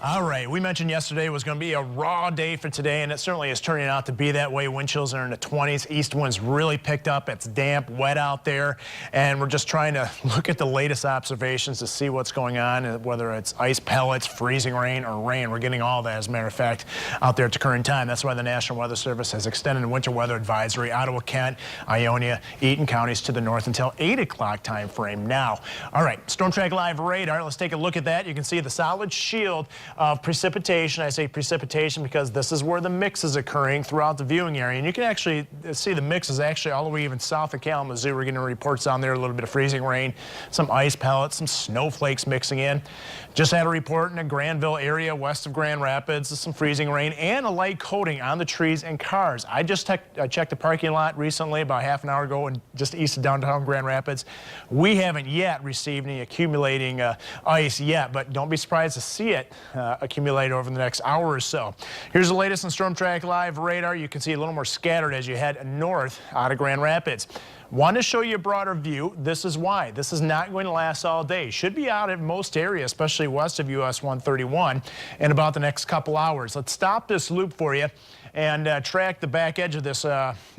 All right, we mentioned yesterday it was going to be a raw day for today, and it certainly is turning out to be that way. Wind chills are in the 20s. East winds really picked up. It's damp, wet out there, and we're just trying to look at the latest observations to see what's going on, whether it's ice pellets, freezing rain, or rain. We're getting all that, as a matter of fact, out there at the current time. That's why the National Weather Service has extended a winter weather advisory, Ottawa, Kent, Ionia, Eaton counties to the north until 8 o'clock time frame now. All right, Storm Track Live radar. Let's take a look at that. You can see the solid shield of precipitation. I say precipitation because this is where the mix is occurring throughout the viewing area. And you can actually see the mix is actually all the way even south of Kalamazoo. We're getting reports down there, a little bit of freezing rain, some ice pellets, some snowflakes mixing in. Just had a report in the Granville area west of Grand Rapids, some freezing rain and a light coating on the trees and cars. I just checked the parking lot recently about half an hour ago and just east of downtown Grand Rapids. We haven't yet received any accumulating ice yet, but don't be surprised to see it accumulate over the next hour or so. Here's the latest on Storm Track Live radar. You can see a little more scattered as you head north out of Grand Rapids. Want to show you a broader view. This is why. This is not going to last all day. Should be out in most areas, especially west of US 131, in about the next couple hours. Let's stop this loop for you and track the back edge of this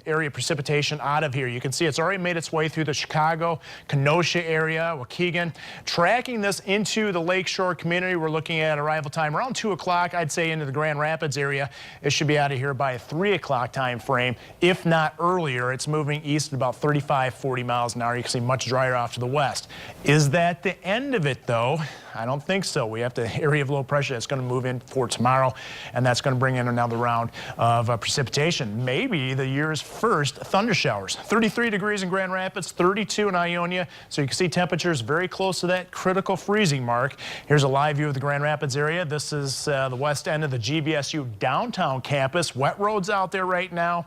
area precipitation out of here. You can see it's already made its way through the Chicago, Kenosha area, Waukegan. Tracking this into the Lakeshore community, we're looking at arrival time around 2 o'clock, I'd say into the Grand Rapids area. It should be out of here by a 3 o'clock time frame, if not earlier. It's moving east at about 35, 40 miles an hour. You can see much drier off to the west. Is that the end of it, though? I don't think so. We have the area of low pressure that's going to move in for tomorrow, and that's going to bring in another round of precipitation. Maybe the year's first thunder showers. 33 degrees in Grand Rapids, 32 in Ionia. So you can see temperatures very close to that critical freezing mark. Here's a live view of the Grand Rapids area. This is the west end of the GBSU downtown campus. Wet roads out there right now,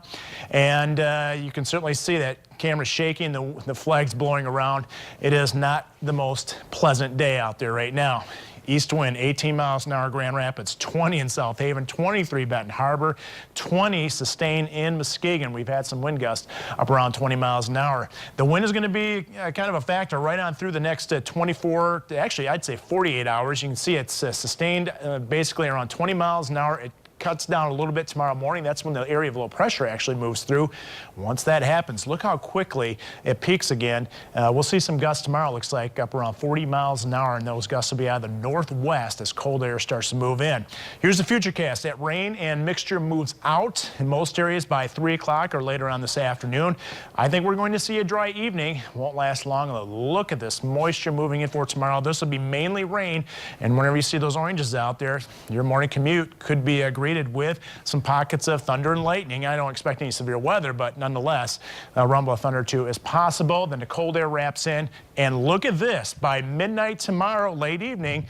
and you can certainly see that camera shaking, the flags blowing around. It is not the most pleasant day out there right now. East wind, 18 miles an hour, Grand Rapids, 20 in South Haven, 23 Benton Harbor, 20 sustained in Muskegon. We've had some wind gusts up around 20 miles an hour. The wind is going to be kind of a factor right on through the next 24, actually I'd say 48 hours. You can see it's sustained basically around 20 miles an hour. It cuts down a little bit tomorrow morning. That's when the area of low pressure actually moves through. Once that happens, look how quickly it peaks again. We'll see some gusts tomorrow, looks like up around 40 miles an hour, and those gusts will be out of the northwest as cold air starts to move in. Here's the futurecast. That rain and mixture moves out in most areas by 3 o'clock or later on this afternoon. I think we're going to see a dry evening. Won't last long. Look at this moisture moving in for tomorrow. This will be mainly rain, and whenever you see those oranges out there, your morning commute could be greeted with some pockets of thunder and lightning. I don't expect any severe weather, but nonetheless, a rumble of thunder too is possible. Then the cold air wraps in, and look at this. By midnight tomorrow, late evening,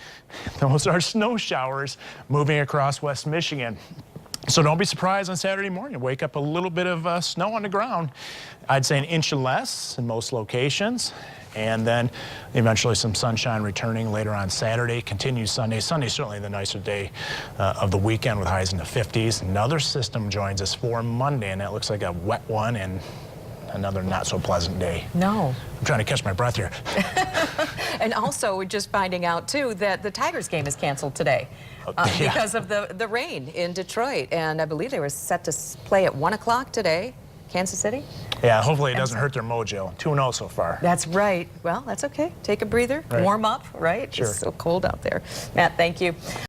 those are snow showers moving across West Michigan. So don't be surprised on Saturday morning. Wake up a little bit of snow on the ground. I'd say an inch or less in most locations. And then eventually some sunshine returning later on Saturday. Continues Sunday. Sunday's certainly the nicer day of the weekend with highs in the 50s. Another system joins us for Monday, and that looks like a wet one and another not so pleasant day. No. I'm trying to catch my breath here. And also, we're just finding out, too, that the Tigers game is canceled today because of the rain in Detroit. And I believe they were set to play at 1 o'clock today. Kansas City? Yeah, hopefully it doesn't hurt their mojo. 2-0 so far. That's right. Well, that's okay. Take a breather, warm up, right? Sure. It's so cold out there. Matt, thank you.